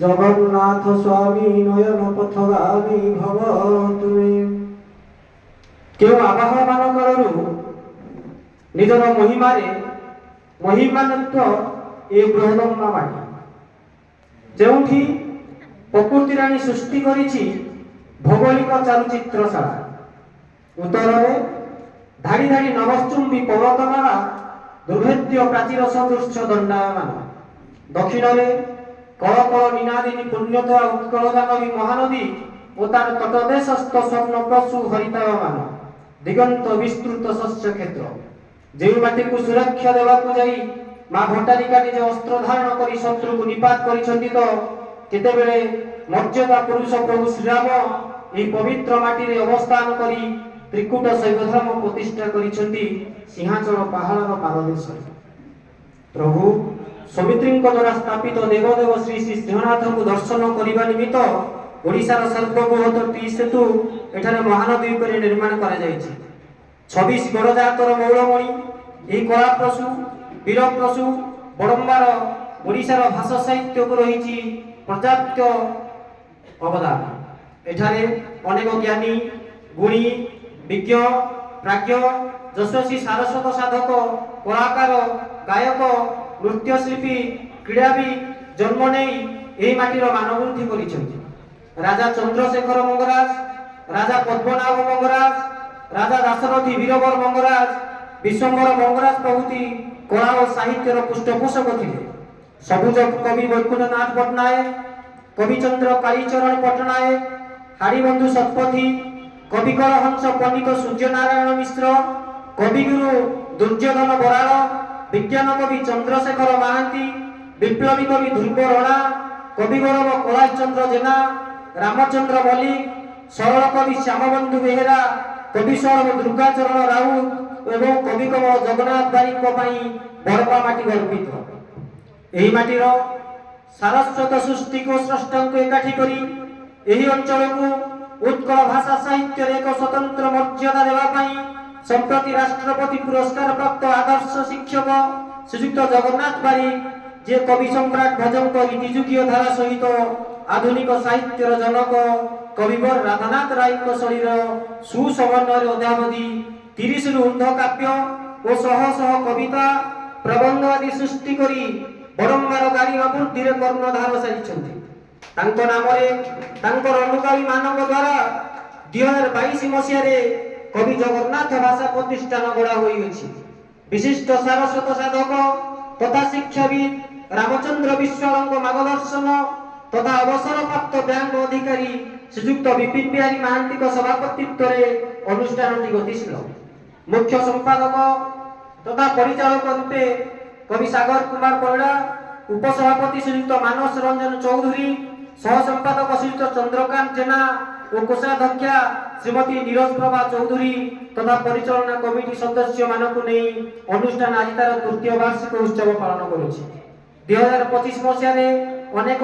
জগন্নাথ স্বামী নয়ন পথগামী ভব তুমি। কেউ আবাহମାନ কাଳରୁ ନିଜର ମହିମାରେ ମହିମାନ୍ୱିତ ଏ ବୃହଦମ୍ବା ମାଟି, ଯେଉଁଠି ପ୍ରକୃତି ରାଣୀ ସୃଷ୍ଟି କରିଛି ଭୌଗୋଳିକ ଚାରୁଚିତ୍ରଶାଳା। ଉତ୍ତରରେ ଧାଡ଼ି ଧାଡ଼ି ନଭଶ୍ଚୁମ୍ବୀ ପର୍ବତମାଳା ଦୁର୍ଭେଦ୍ୟ ପ୍ରାଚୀର ସଦୃଶ୍ୟ ଦଣ୍ଡାୟମାନ। ଦକ୍ଷିଣରେ କଳ କଳ ନିନାଦିନୀ ପୁଣ୍ୟତୟା ଉତ୍କଳଜାନବୀ ମହାନଦୀ ଓ ତାର ତଟଦେଶସ୍ଥ ସ୍ୱର୍ଣ୍ଣପ୍ରସୂ ହରିତାୟମାନ ଦିଗନ୍ତ ବିସ୍ତୃତ ଶସ୍ୟ କ୍ଷେତ୍ର। ଯେଉଁ ମାଟିକୁ ସୁରକ୍ଷା ଦେବାକୁ ଯାଇ ମା ଭଟ୍ଟାରିକା ନିଜ ଅସ୍ତ୍ର ଧାରଣ କରି ଶତ୍ରୁକୁ ନିପାତ କରିଛନ୍ତି, ତ କେତେବେଳେ ମର୍ଯ୍ୟାଦା ପୁରୁଷ ପ୍ରଭୁ ଶ୍ରୀରାମ ଏହି ପବିତ୍ର ମାଟିରେ ଅବସ୍ଥାନ କରି ତ୍ରିକୁଟ ଶୈବଧର୍ମ ପ୍ରତିଷ୍ଠା କରିଛନ୍ତି ସିଂହାଚଳ ପାହାଡ଼ର ପାଦଦେଶରେ। ପ୍ରଭୁ ସୌମିତ୍ରୀଙ୍କ ଦ୍ୱାରା ସ୍ଥାପିତ ଦେବଦେବ ଶ୍ରୀ ଶ୍ରୀ ସିଂହନାଥଙ୍କୁ ଦର୍ଶନ କରିବା ନିମିତ୍ତ ଓଡ଼ିଶାର ସର୍ବବୃହତ ଟି ସେତୁ ଏଠାରେ ମହାନଦୀ ଉପରେ ନିର୍ମାଣ କରାଯାଇଛି। 26 ଗଡ଼ଜାତର ମୌଳମଣି ଏହି କଳାପ୍ରସୂ ବୀରପ୍ରସୂ ବଡ଼ମ୍ବାର ଓଡ଼ିଶାର ଭାଷା ସାହିତ୍ୟକୁ ରହିଛି ପର୍ଯ୍ୟାପ୍ତ ଅବଦାନ। ଏଠାରେ ଅନେକ ଜ୍ଞାନୀ, ଗୁଣୀ, ବିଜ୍ଞ, ପ୍ରାଜ୍ଞ, ଯଶସ୍ୱୀ ସାରସ୍ୱତ ସାଧକ, କଳାକାର, ଗାୟକ, ନୃତ୍ୟଶିଳ୍ପୀ, କ୍ରୀଡ଼ାବିତ୍ ଜନ୍ମ ନେଇ ଏହି ମାଟିର ମାନବୃଦ୍ଧି କରିଛନ୍ତି। ରାଜା ଚନ୍ଦ୍ରଶେଖର ମଙ୍ଗରାଜ, ରାଜା ପଦ୍ମନାଭ ମଙ୍ଗରାଜ, ରାଜା ଦାଶରଥୀ ବୀରବର ମଙ୍ଗରାଜ, ବିଶ୍ୱମ୍ବର ମଙ୍ଗରାଜ ପ୍ରଭୃତି କଳା ଓ ସାହିତ୍ୟର ପୃଷ୍ଠପୋଷକ ଥିଲେ। ସବୁଜ କବି ବୈକୁଣ୍ଠନାଥ ପଟ୍ଟନାୟକ, କବିଚନ୍ଦ୍ର କାଳୀଚରଣ ପଟ୍ଟନାୟକ, ହାଡ଼ିବନ୍ଧୁ ଶତପଥୀ, କବିକଳ ହଂସ ପଣ୍ଡିତ ସୂର୍ଯ୍ୟନାରାୟଣ ମିଶ୍ର, କବିଗୁରୁ ଦୁର୍ଯ୍ୟୋଧନ ବରାଳ, ବିଜ୍ଞାନ କବି ଚନ୍ଦ୍ରଶେଖର ମହାନ୍ତି, ବିପ୍ଳବୀ କବି ଧ୍ରୁବ ରଣା, କବି ଗୌରବ କୈଳାସ ଚନ୍ଦ୍ର ଜେନା, ରାମଚନ୍ଦ୍ର ମଲ୍ଲିକ, ସରଳ କବି ଶ୍ୟାମବନ୍ଧୁ ବେହେରା, କବି ସୌରଭ ଦୁର୍ଗାଚରଣ ରାଉତ ଏବଂ କବି କମଳ ଜଗନ୍ନାଥ ବାରିକଙ୍କ ପାଇଁ ବଡ଼ମ୍ବା ମାଟି ଗର୍ବିତ। ଏହି ମାଟିର ସାରସ୍ୱତ ସୃଷ୍ଟିକୁ ସ୍ରଷ୍ଟାଙ୍କୁ ଏକାଠି କରି ଏହି ଅଞ୍ଚଳକୁ ଉତ୍କଳ ଭାଷା ସାହିତ୍ୟରେ ଏକ ସ୍ୱତନ୍ତ୍ର ମର୍ଯ୍ୟାଦା ଦେବା ପାଇଁ ସମ୍ପ୍ରତି ରାଷ୍ଟ୍ରପତି ପୁରସ୍କାର ପ୍ରାପ୍ତ ଆଦର୍ଶ ଶିକ୍ଷକ ଶ୍ରୀଯୁକ୍ତ ଜଗନ୍ନାଥ ବାରିକ, ଯେ କବି ସମ୍ରାଟ ଭଜଙ୍କ ରୀତିଯୁଗୀୟ ଧାରା ସହିତ ଆଧୁନିକ ସାହିତ୍ୟର ଜନକ କବିବର ରାଧାନାଥ ରାୟଙ୍କ ଶୈଳୀର ସୁସମନ୍ୱୟରେ ଅଦ୍ୟାବଧି 30ରୁ ଊର୍ଦ୍ଧ୍ୱ କାବ୍ୟ ଓ ଶହ ଶହ କବିତା ପ୍ରବନ୍ଧ ଆଦି ସୃଷ୍ଟି କରି ବଡ଼ମ୍ବାର ଗାଡ଼ି ଅବୃଦ୍ଧିରେ କର୍ଣ୍ଣଧାର ସାରିଛନ୍ତି। ତାଙ୍କ ନାମରେ ତାଙ୍କର ଅନୁଗାମୀ ମାନଙ୍କ ଦ୍ୱାରା 2022 ମସିହାରେ କବି ଜଗନ୍ନାଥ ଭାଷା ପ୍ରତିଷ୍ଠାନ ଗଢ଼ା ହୋଇଅଛି। ବିଶିଷ୍ଟ ସାରସ୍ୱତ ସାଧକ ତଥା ଶିକ୍ଷାବିତ୍ ରାମଚନ୍ଦ୍ର ବିଶ୍ୱାଳଙ୍କ ମାର୍ଗଦର୍ଶନ ତଥା ଅବସରପ୍ରାପ୍ତ ବ୍ୟାଙ୍କ ଅଧିକାରୀ ଶ୍ରୀଯୁକ୍ତ ବିପିନ ବିହାରୀ ମହାନ୍ତିଙ୍କ ସଭାପତିତ୍ୱରେ ଅନୁଷ୍ଠାନଟି ଗତିଶୀଳ। ମୁଖ୍ୟ ସମ୍ପାଦକ ତଥା ପରିଚାଳକ ରୂପେ କବି ସାଗର କୁମାର ପରିଡ଼ା, ଉପସଭାପତି ଶ୍ରୀଯୁକ୍ତ ମାନସ ରଞ୍ଜନ ଚୌଧୁରୀ, ସହ ସମ୍ପାଦକ ଶ୍ରୀଯୁକ୍ତ ଚନ୍ଦ୍ରକାନ୍ତ ଜେନା ଓ କୋଷାଧ୍ୟକ୍ଷା ଶ୍ରୀମତୀ ନିରୋଜ ପ୍ରଭା ଚୌଧୁରୀ ତଥା ପରିଚାଳନା କମିଟି ସଦସ୍ୟମାନଙ୍କୁ ନେଇ ଅନୁଷ୍ଠାନ ଆଜି ତାର ତୃତୀୟ ବାର୍ଷିକ ଉତ୍ସବ ପାଳନ କରୁଛି। 2025 ମସିହାରେ ଅନେକ